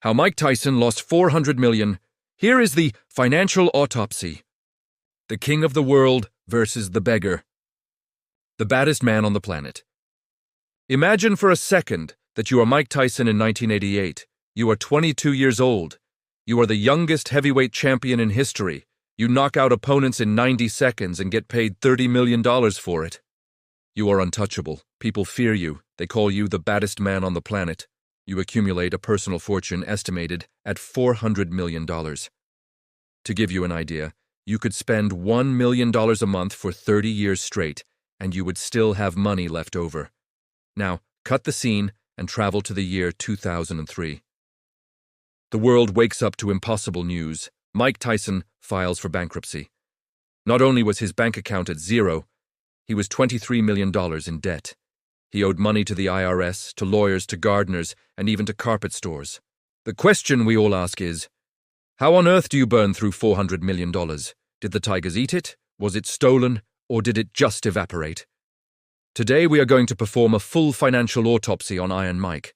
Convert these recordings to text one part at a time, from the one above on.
How Mike Tyson lost $400 million. Here is the financial autopsy. The king of the world versus the beggar. The baddest man on the planet. Imagine for a second that you are Mike Tyson in 1988. You are 22 years old. You are the youngest heavyweight champion in history. You knock out opponents in 90 seconds and get paid $30 million for it. You are untouchable. People fear you. They call you the baddest man on the planet. You accumulate a personal fortune estimated at $400 million. To give you an idea, you could spend $1 million a month for 30 years straight, and you would still have money left over. Now, cut the scene and travel to the year 2003. The world wakes up to impossible news. Mike Tyson files for bankruptcy. Not only was his bank account at zero, he was $23 million in debt. He owed money to the IRS, to lawyers, to gardeners, and even to carpet stores. The question we all ask is, how on earth do you burn through $400 million? Did the tigers eat it? Was it stolen? Or did it just evaporate? Today we are going to perform a full financial autopsy on Iron Mike.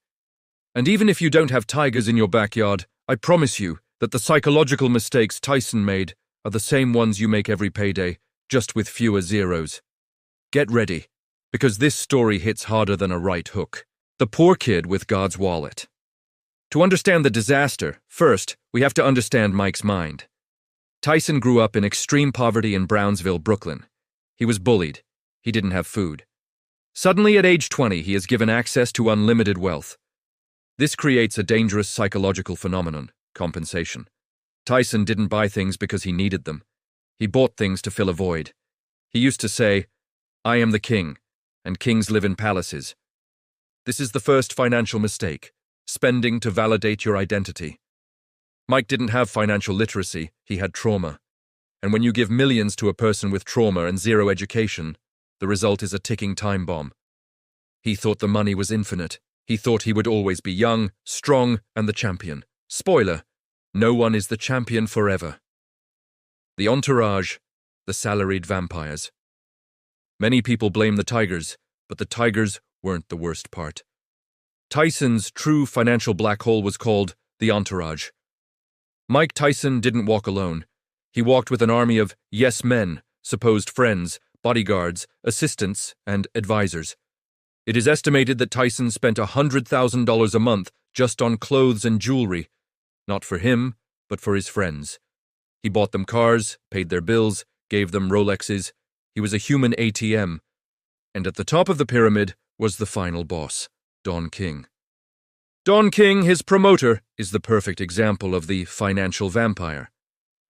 And even if you don't have tigers in your backyard, I promise you that the psychological mistakes Tyson made are the same ones you make every payday, just with fewer zeros. Get ready, because this story hits harder than a right hook. The poor kid with God's wallet. To understand the disaster, first, we have to understand Mike's mind. Tyson grew up in extreme poverty in Brownsville, Brooklyn. He was bullied. He didn't have food. Suddenly, at age 20, he is given access to unlimited wealth. This creates a dangerous psychological phenomenon, compensation. Tyson didn't buy things because he needed them. He bought things to fill a void. He used to say, "I am the king, and kings live in palaces." This is the first financial mistake, spending to validate your identity. Mike didn't have financial literacy, he had trauma. And when you give millions to a person with trauma and zero education, the result is a ticking time bomb. He thought the money was infinite. He thought he would always be young, strong, and the champion. Spoiler, no one is the champion forever. The entourage, the salaried vampires. Many people blame the tigers, but the tigers weren't the worst part. Tyson's true financial black hole was called the entourage. Mike Tyson didn't walk alone. He walked with an army of yes men, supposed friends, bodyguards, assistants, and advisors. It is estimated that Tyson spent $100,000 a month just on clothes and jewelry, not for him, but for his friends. He bought them cars, paid their bills, gave them Rolexes. He was a human ATM. And at the top of the pyramid was the final boss, Don King. Don King, his promoter, is the perfect example of the financial vampire.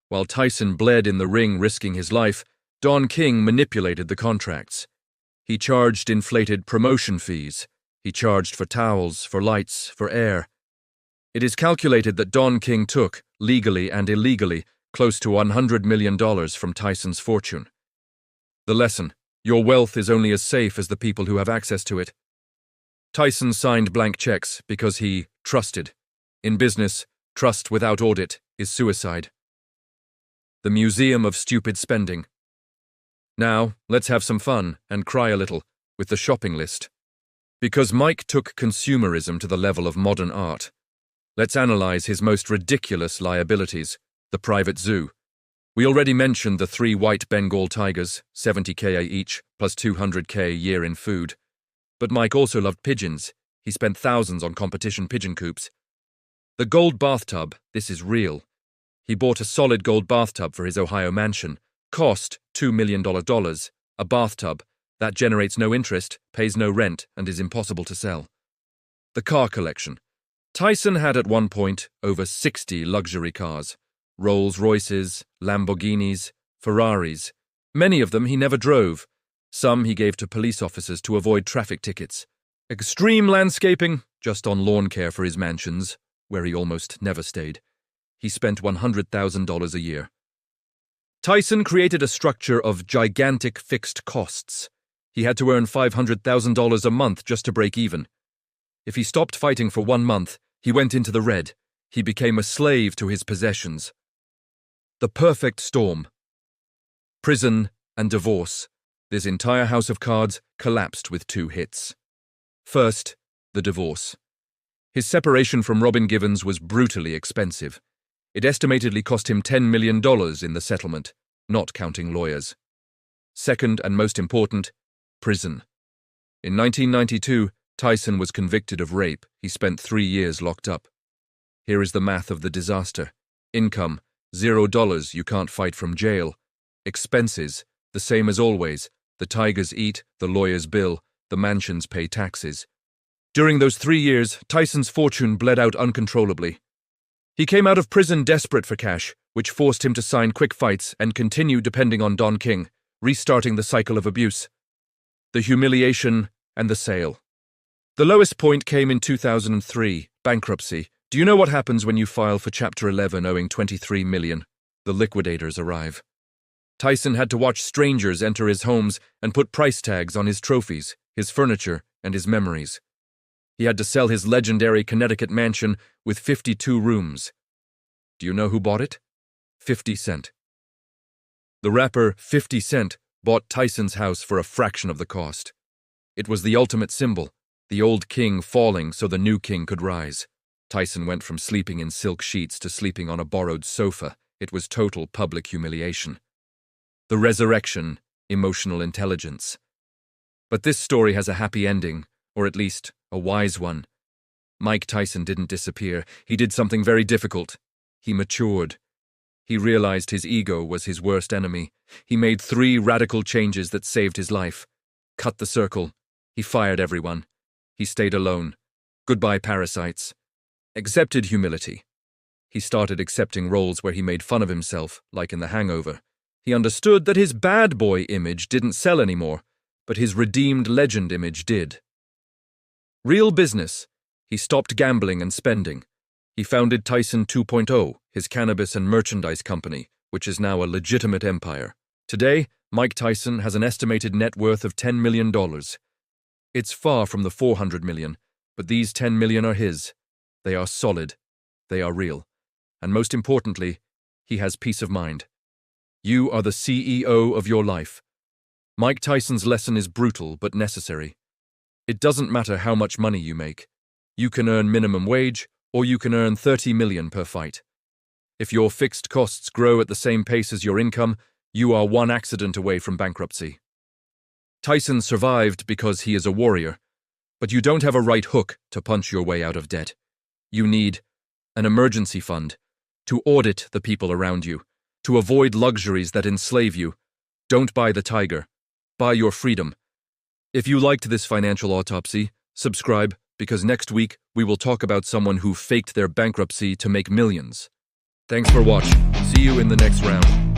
While Tyson bled in the ring risking his life, Don King manipulated the contracts. He charged inflated promotion fees. He charged for towels, for lights, for air. It is calculated that Don King took, legally and illegally, close to $100 million from Tyson's fortune. The lesson: your wealth is only as safe as the people who have access to it. Tyson signed blank checks because he trusted. In business, trust without audit is suicide. The Museum of Stupid Spending. Now, let's have some fun and cry a little with the shopping list. Because Mike took consumerism to the level of modern art, let's analyze his most ridiculous liabilities, the private zoo. We already mentioned the 3 white Bengal tigers, $70K each, plus $200K a year in food. But Mike also loved pigeons. He spent thousands on competition pigeon coops. The gold bathtub, this is real. He bought a solid gold bathtub for his Ohio mansion. Cost $2 million. A bathtub that generates no interest, pays no rent, and is impossible to sell. The car collection. Tyson had at one point over 60 luxury cars. Rolls-Royces, Lamborghinis, Ferraris. Many of them he never drove. Some he gave to police officers to avoid traffic tickets. Extreme landscaping, just on lawn care for his mansions, where he almost never stayed. He spent $100,000 a year. Tyson created a structure of gigantic fixed costs. He had to earn $500,000 a month just to break even. If he stopped fighting for 1 month, he went into the red. He became a slave to his possessions. The perfect storm. Prison and divorce. This entire house of cards collapsed with 2 hits. First, the divorce. His separation from Robin Givens was brutally expensive. It estimatedly cost him $10 million in the settlement, not counting lawyers. Second, and most important, prison. In 1992, Tyson was convicted of rape. He spent 3 years locked up. Here is the math of the disaster. Income, $0, you can't fight from jail. Expenses, the same as always. The tigers eat, the lawyers bill, the mansions pay taxes. During those 3 years, Tyson's fortune bled out uncontrollably. He came out of prison desperate for cash, which forced him to sign quick fights and continue depending on Don King, restarting the cycle of abuse. The humiliation and the sale. The lowest point came in 2003, bankruptcy. Do you know what happens when you file for Chapter 11 owing $23 million? The liquidators arrive. Tyson had to watch strangers enter his homes and put price tags on his trophies, his furniture, and his memories. He had to sell his legendary Connecticut mansion with 52 rooms. Do you know who bought it? 50 Cent. The rapper 50 Cent bought Tyson's house for a fraction of the cost. It was the ultimate symbol, the old king falling so the new king could rise. Tyson went from sleeping in silk sheets to sleeping on a borrowed sofa. It was total public humiliation. The resurrection, emotional intelligence. But this story has a happy ending, or at least a wise one. Mike Tyson didn't disappear. He did something very difficult. He matured. He realized his ego was his worst enemy. He made 3 radical changes that saved his life. Cut the circle. He fired everyone. He stayed alone. Goodbye, parasites. Accepted humility. He started accepting roles where he made fun of himself, like in The Hangover. He understood that his bad boy image didn't sell anymore, but his redeemed legend image did. Real business. He stopped gambling and spending. He founded Tyson 2.0, his cannabis and merchandise company, which is now a legitimate empire. Today, Mike Tyson has an estimated net worth of $10 million. It's far from the $400 million, but these $10 million are his. They are solid. They are real. And most importantly, he has peace of mind. You are the CEO of your life. Mike Tyson's lesson is brutal but necessary. It doesn't matter how much money you make. You can earn minimum wage, or you can earn $30 million per fight. If your fixed costs grow at the same pace as your income, you are one accident away from bankruptcy. Tyson survived because he is a warrior, but you don't have a right hook to punch your way out of debt. You need an emergency fund to audit the people around you, to avoid luxuries that enslave you. Don't buy the tiger. Buy your freedom. If you liked this financial autopsy, subscribe, because next week we will talk about someone who faked their bankruptcy to make millions. Thanks for watching. See you in the next round.